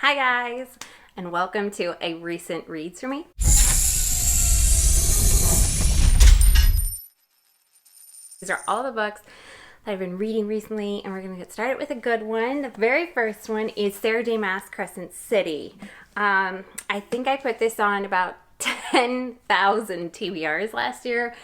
Hi guys, and welcome to a recent reads for me. These are all the books that I've been reading recently, and we're going to get started with a good one. The very first one is Sarah J. Maas, Crescent City. I think I put this on about 10,000 TBRs last year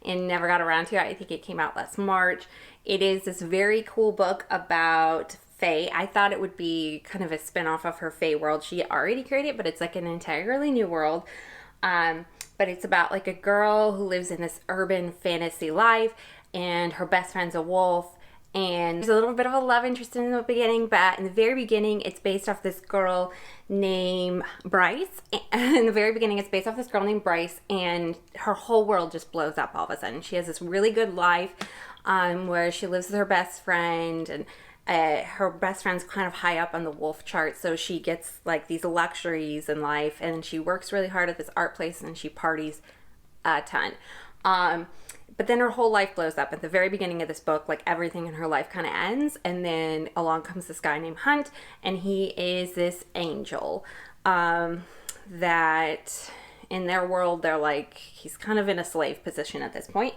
and never got around to it. I think it came out last March. It is this very cool book about Fae. I thought it would be kind of a spin-off of her Fae world she already created, but it's like an entirely new world. But it's about like a girl who lives in this urban fantasy life, and her best friend's a wolf, and there's a little bit of a love interest in the beginning, but in the very beginning it's based off this girl named Bryce. In the very beginning it's based off this girl named Bryce, and her whole world just blows up all of a sudden. She has this really good life where she lives with her best friend, and her best friend's kind of high up on the wolf chart, so she gets like these luxuries in life, and she works really hard at this art place, and she parties a ton. But then her whole life blows up. At the very beginning of this book, like everything in her life kind of ends, and then along comes this guy named Hunt, and he is this angel that in their world they're like, he's kind of in a slave position at this point.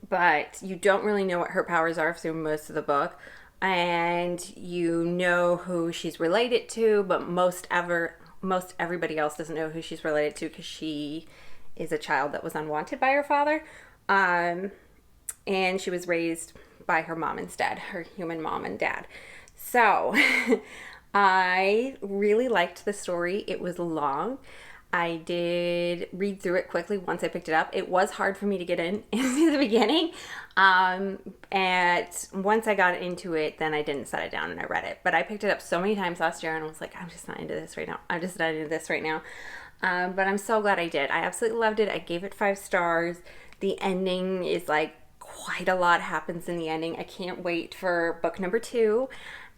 But you don't really know what her powers are through most of the book, and you know who she's related to, but most everybody else doesn't know who she's related to because she is a child that was unwanted by her father, and she was raised by her mom instead, her human mom and dad. So I really liked the story. It was long. I did read through it quickly once I picked it up. It was hard for me to get into the beginning. And once I got into it, then I didn't set it down and I read it. But I picked it up so many times last year and I was like, I'm just not into this right now. I'm just not into this right now. But I'm so glad I did. I absolutely loved it. I gave it 5 stars. The ending is like quite a lot happens in the ending. I can't wait for book number 2.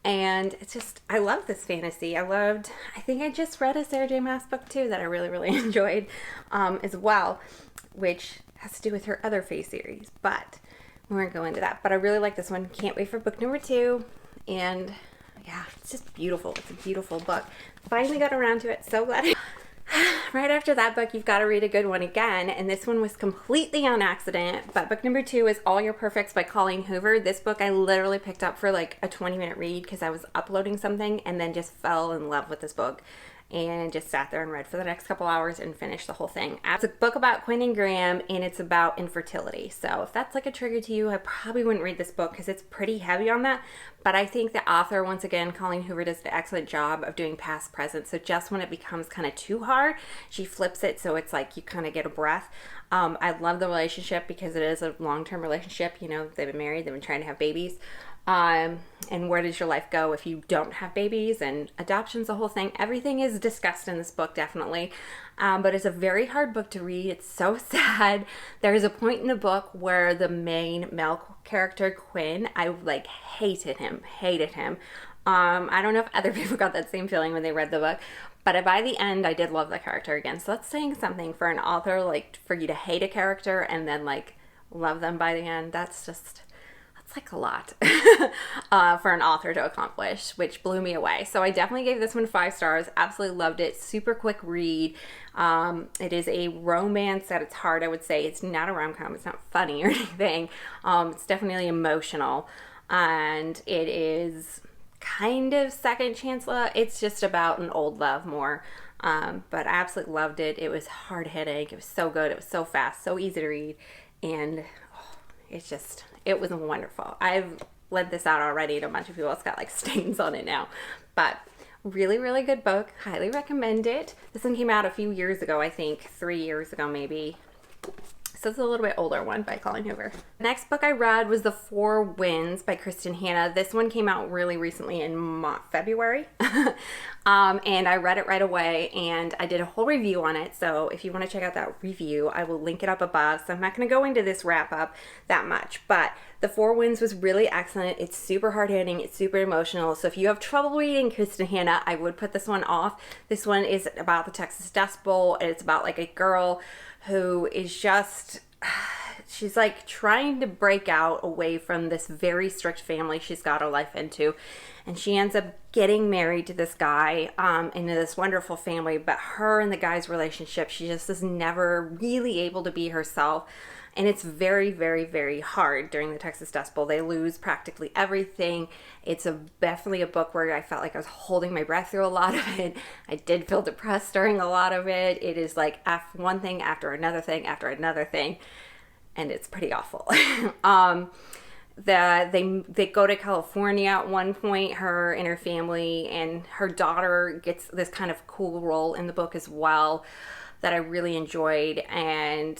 And it's just, I love this fantasy. I think I just read a Sarah J. Maas book too that I really, really enjoyed as well, which has to do with her other Fae series, but we won't go into that. But I really like this one. Can't wait for book number 2. And yeah, it's just beautiful. It's a beautiful book. Finally got around to it. So glad. Right after that book, you've got to read a good one again, and this one was completely on accident, but book number 2 is All Your Perfects by Colleen Hoover. This book I literally picked up for like a 20-minute read because I was uploading something and then just fell in love with this book and just sat there and read for the next couple hours and finished the whole thing. It's a book about Quinn and Graham, and it's about infertility. So if that's like a trigger to you, I probably wouldn't read this book because it's pretty heavy on that. But I think the author, once again, Colleen Hoover, does an excellent job of doing past present. So just when it becomes kind of too hard, she flips it so it's like you kind of get a breath. I love the relationship because it is a long-term relationship. You know, they've been married, they've been trying to have babies. And where does your life go if you don't have babies, and adoption's the whole thing. Everything is discussed in this book, definitely. But it's a very hard book to read. It's so sad. There's a point in the book where the main male character, Quinn, I like hated him. I don't know if other people got that same feeling when they read the book, but by the end I did love the character again. So that's saying something for an author, like for you to hate a character and then like love them by the end. That's like a lot for an author to accomplish, which blew me away. So I definitely gave this one 5 stars. Absolutely loved it. Super quick read. It is a romance at its heart, I would say. It's not a rom-com. It's not funny or anything. It's definitely emotional, and it is kind of second chance love. It's just about an old love more. But I absolutely loved it. It was hard-hitting. It was so good. It was so fast, so easy to read, and it was wonderful. I've lent this out already to a bunch of people. It's got like stains on it now, but really, really good book. Highly recommend it. This one came out a few years ago, I think 3 years ago maybe. So it's a little bit older one by Colleen Hoover. The next book I read was The Four Winds by Kristin. This one came out really recently in February. And I read it right away, and I did a whole review on it. So if you want to check out that review, I will link it up above. So I'm not going to go into this wrap up that much, but The Four Winds was really excellent. It's super hard hitting. It's super emotional. So if you have trouble reading Kristin, I would put this one off. This one is about the Texas Dust Bowl, and it's about like a girl who is just she's like trying to break out away from this very strict family she's got her life into, and she ends up getting married to this guy into this wonderful family. But her and the guy's relationship, she just is never really able to be herself. And it's very, very, very hard during the Texas Dust Bowl. They lose practically everything. It's definitely a book where I felt like I was holding my breath through a lot of it. I did feel depressed during a lot of it. It is like one thing after another thing after another thing. And it's pretty awful. They go to California at one point, her and her family, and her daughter gets this kind of cool role in the book as well that I really enjoyed. And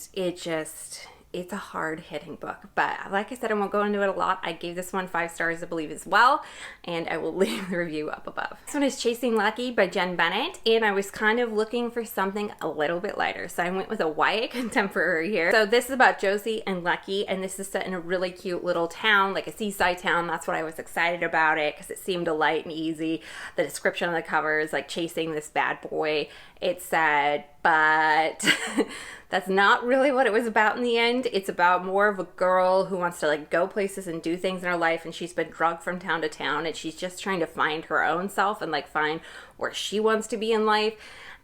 it's a hard-hitting book, but like I said, I won't go into it a lot. I gave this one 5 stars, I believe, as well, and I will leave the review up above. This one is Chasing Lucky by Jenn Bennett, and I was kind of looking for something a little bit lighter, so I went with a YA contemporary here. So this is about Josie and Lucky, and this is set in a really cute little town, like a seaside town. That's what I was excited about it, because it seemed light and easy. The description on the cover is like chasing this bad boy. It's sad, but that's not really what it was about in the end. It's about more of a girl who wants to like go places and do things in her life, and she's been drugged from town to town, and she's just trying to find her own self and like find where she wants to be in life.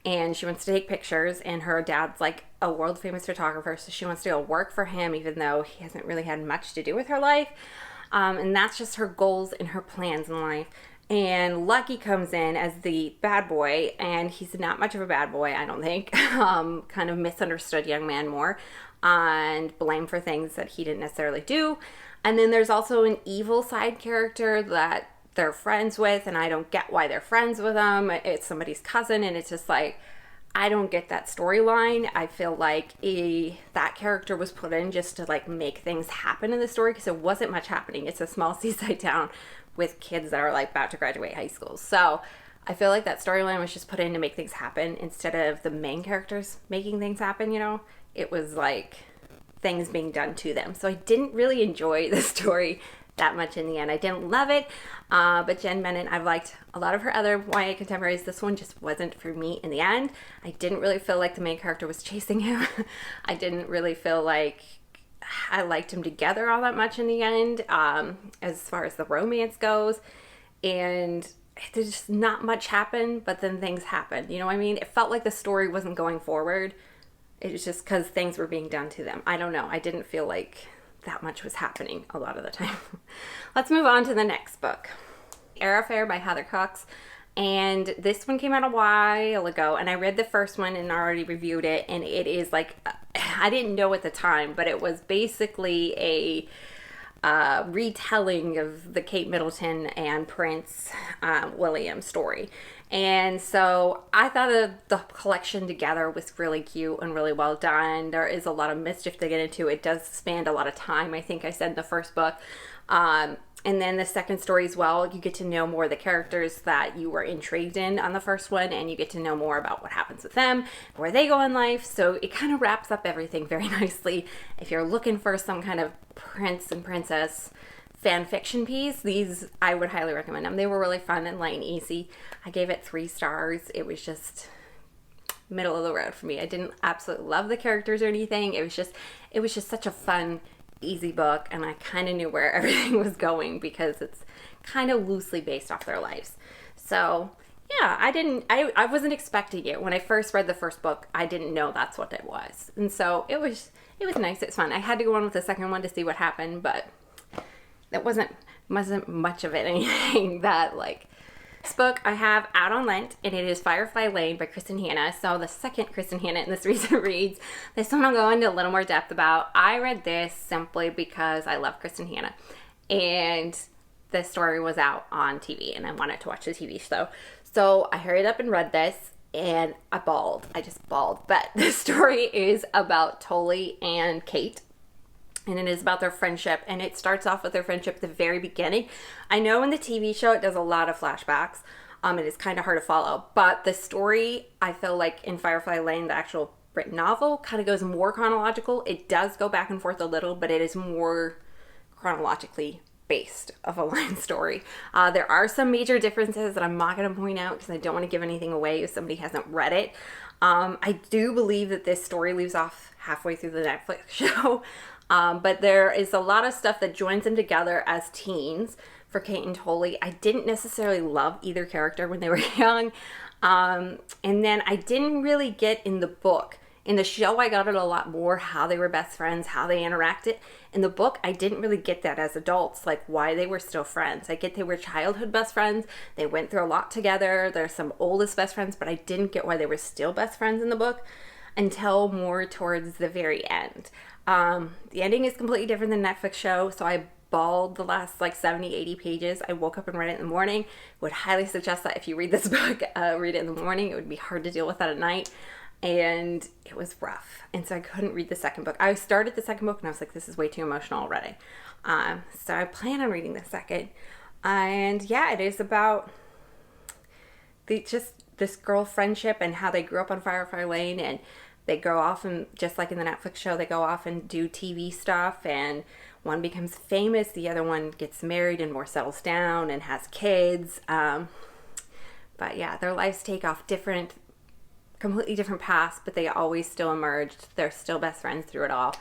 And she wants to take pictures, and her dad's like a world famous photographer, so she wants to go work for him even though he hasn't really had much to do with her life. And that's just her goals and her plans in life. And Lucky comes in as the bad boy, and he's not much of a bad boy, I don't think. Kind of misunderstood young man more, and blamed for things that he didn't necessarily do. And then there's also an evil side character that they're friends with, and I don't get why they're friends with them. It's somebody's cousin, and it's just like, I don't get that storyline. I feel like that character was put in just to like make things happen in the story, because it wasn't much happening. It's a small seaside town with kids that are like about to graduate high school. So I feel like that storyline was just put in to make things happen instead of the main characters making things happen, you know? It was like things being done to them. So I didn't really enjoy the story that much in the end. I didn't love it, but Jenn Bennett, I've liked a lot of her other YA contemporaries. This one just wasn't for me in the end. I didn't really feel like the main character was chasing him. I didn't really feel like I liked him together all that much in the end, as far as the romance goes. And there's just not much happened, but then things happened. You know what I mean? It felt like the story wasn't going forward. It was just because things were being done to them. I don't know. I didn't feel like that much was happening a lot of the time. Let's move on to the next book. Heir by Heather Cox. And this one came out a while ago, and I read the first one and already reviewed it, and it is like, I didn't know at the time, but it was basically a retelling of the Kate Middleton and Prince William story. And so I thought the collection together was really cute and really well done. There is a lot of mischief to get into. It does span a lot of time, I think I said in the first book. And then the second story as well, you get to know more of the characters that you were intrigued in on the first one, and you get to know more about what happens with them, where they go in life. So it kind of wraps up everything very nicely. If you're looking for some kind of prince and princess fan fiction piece, these, I would highly recommend them. They were really fun and light and easy. I gave it 3 stars. It was just middle of the road for me. I didn't absolutely love the characters or anything. It was just such a fun, easy book, and I kind of knew where everything was going because it's kind of loosely based off their lives. So yeah, I wasn't expecting it. When I first read the first book, I didn't know that's what it was. And so it was nice. It's fun. I had to go on with the second one to see what happened, but that wasn't much of it anything that like. This book I have out on Lent, and it is Firefly Lane by Kristin Hannah. So the second Kristin Hannah in this recent reads. This one I'll go into a little more depth about. I read this simply because I love Kristin Hannah, and the story was out on TV, and I wanted to watch the TV show. So I hurried up and read this, and I bawled. I just bawled. But the story is about Tully and Kate. And it is about their friendship, and it starts off with their friendship at the very beginning. I know in the TV show it does a lot of flashbacks. It is kind of hard to follow, but the story, I feel like in Firefly Lane, the actual written novel, kind of goes more chronological. It does go back and forth a little, but it is more chronologically based of a line story. There are some major differences that I'm not going to point out because I don't want to give anything away if somebody hasn't read it. I do believe that this story leaves off halfway through the Netflix show. But there is a lot of stuff that joins them together as teens for Kate and Tully. I didn't necessarily love either character when they were young. And then I didn't really get in the book. In the show, I got it a lot more, how they were best friends, how they interacted. In the book, I didn't really get that as adults, like why they were still friends. I get they were childhood best friends. They went through a lot together. There's some oldest best friends, but I didn't get why they were still best friends in the book until more towards the very end. The ending is completely different than the Netflix show, so I bawled the last like 70, 80 pages. I woke up and read it in the morning. Would highly suggest that if you read this book, read it in the morning. It would be hard to deal with that at night. And it was rough. And so I couldn't read the second book. I started the second book and I was like, this is way too emotional already. So I plan on reading the second. And yeah, it is about just this girl friendship and how they grew up on Firefly Lane, and they go off and, just like in the Netflix show, they go off and do TV stuff, and one becomes famous, the other one gets married and more settles down and has kids. But yeah, their lives take off completely different paths, but they always still emerged. They're still best friends through it all.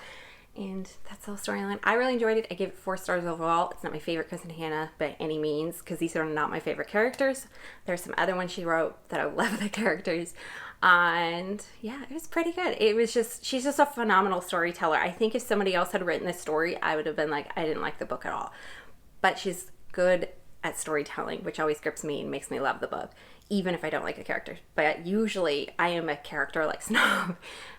And that's the whole storyline. I really enjoyed it. I give it 4 stars overall. It's not my favorite Kristin Hannah by any means, because these are not my favorite characters. There's some other ones she wrote that I love the characters. And yeah, it was pretty good. It was just, she's just a phenomenal storyteller. I think if somebody else had written this story, I would have been like, I didn't like the book at all. But she's good at storytelling, which always grips me and makes me love the book, even if I don't like the characters. But usually I am a character like snob,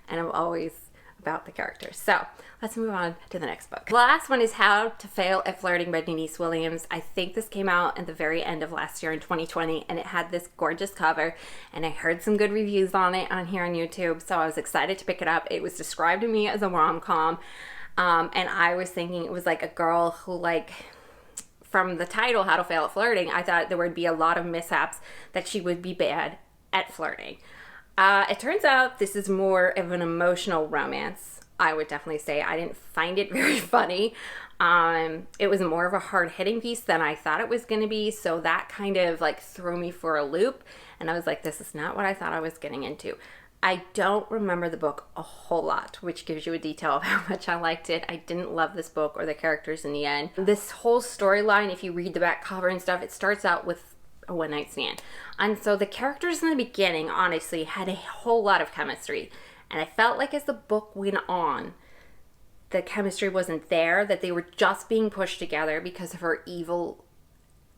and I'm always about the characters. So let's move on to the next book. The last one is How to Fail at Flirting by Denise Williams. I think this came out at the very end of last year in 2020, and it had this gorgeous cover, and I heard some good reviews on it on here on YouTube, so I was excited to pick it up. It was described to me as a rom-com, and I was thinking it was like a girl who, like, from the title, How to Fail at Flirting, I thought there would be a lot of mishaps, that she would be bad at flirting. It turns out this is more of an emotional romance, I would definitely say. I didn't find it very funny. It was more of a hard-hitting piece than I thought it was going to be, so that kind of like threw me for a loop, and I was like, this is not what I thought I was getting into. I don't remember the book a whole lot, which gives you a detail of how much I liked it. I didn't love this book or the characters in the end. This whole storyline, if you read the back cover and stuff, it starts out with a one-night stand. And so the characters in the beginning, honestly, had a whole lot of chemistry. And I felt like as the book went on, the chemistry wasn't there, that they were just being pushed together because of her evil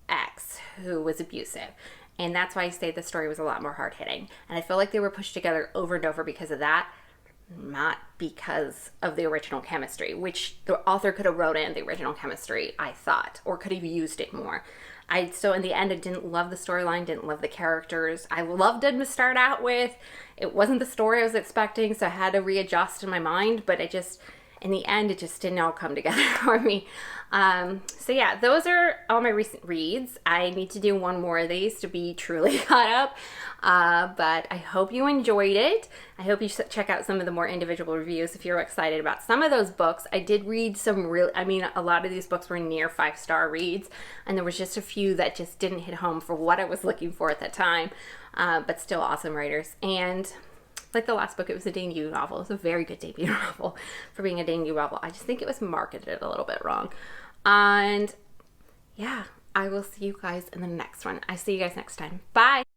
ex who was abusive. And that's why I say the story was a lot more hard-hitting. And I feel like they were pushed together over and over because of that, not because of the original chemistry, which the author could have wrote in the original chemistry, I thought, or could have used it more. So in the end, I didn't love the storyline, didn't love the characters. I loved it to start out with. It wasn't the story I was expecting, so I had to readjust in my mind, but in the end, it just didn't all come together for me. So yeah, those are all my recent reads. I need to do one more of these to be truly caught up. But I hope you enjoyed it. I hope you check out some of the more individual reviews if you're excited about some of those books. I did read some a lot of these books were near 5-star reads, and there was just a few that just didn't hit home for what I was looking for at that time. But still awesome writers. And like the last book, it was a debut novel. It was a very good debut novel for being a debut novel. I just think it was marketed a little bit wrong. And yeah, I will see you guys in the next one. I see you guys next time. Bye!